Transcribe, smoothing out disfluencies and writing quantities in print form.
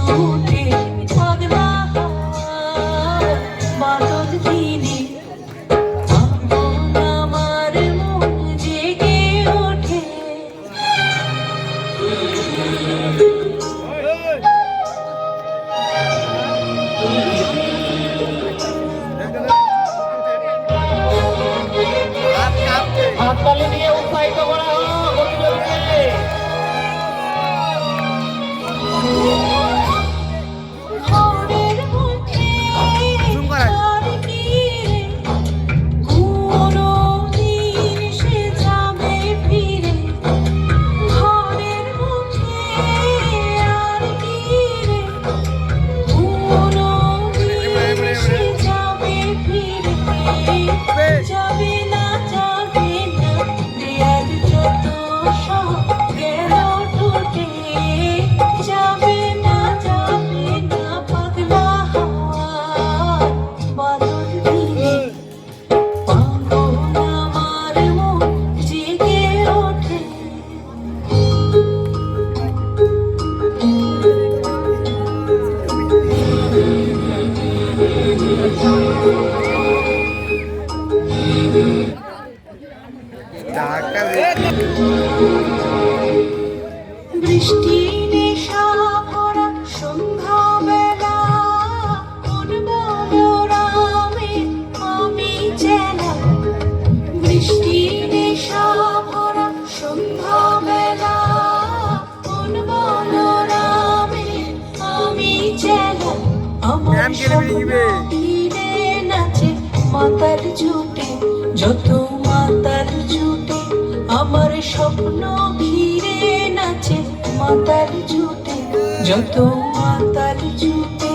ছুটে পাগলা বাদল দিনে আমার মন জেগে ওঠে। হাততালি দিয়ে উৎসাহিত করা হোক অভিযোগকে। ঘরের মধ্যে আর কি রে, কোনো দিন সে যাবে ফিরে। ঘরের মধ্যে আর কি রে, কোনো দিন সে যাবে ফিরে। যাবে না যাবে না দেয়ার যত সব গেল টুটে। যাবে না পাগলা হাওয়ার বাদল দিনে পাগল আমার মন জেগে ওঠে। বৃষ্টি নেশা ভরা সন্ধ্যাবেলা কোন বলরামে আমি চেনা। বৃষ্টি নেশা ভরা সন্ধ্যাবেলা কোন বলরামে আমি চেনা। আমার স্বপ্ন ঘিরে নাচে মাতার জুটে, যত মাতার জুটে। আমার স্বপ্ন ঘিরে নাচে মাতার জুটে, যত মাতার জুটে।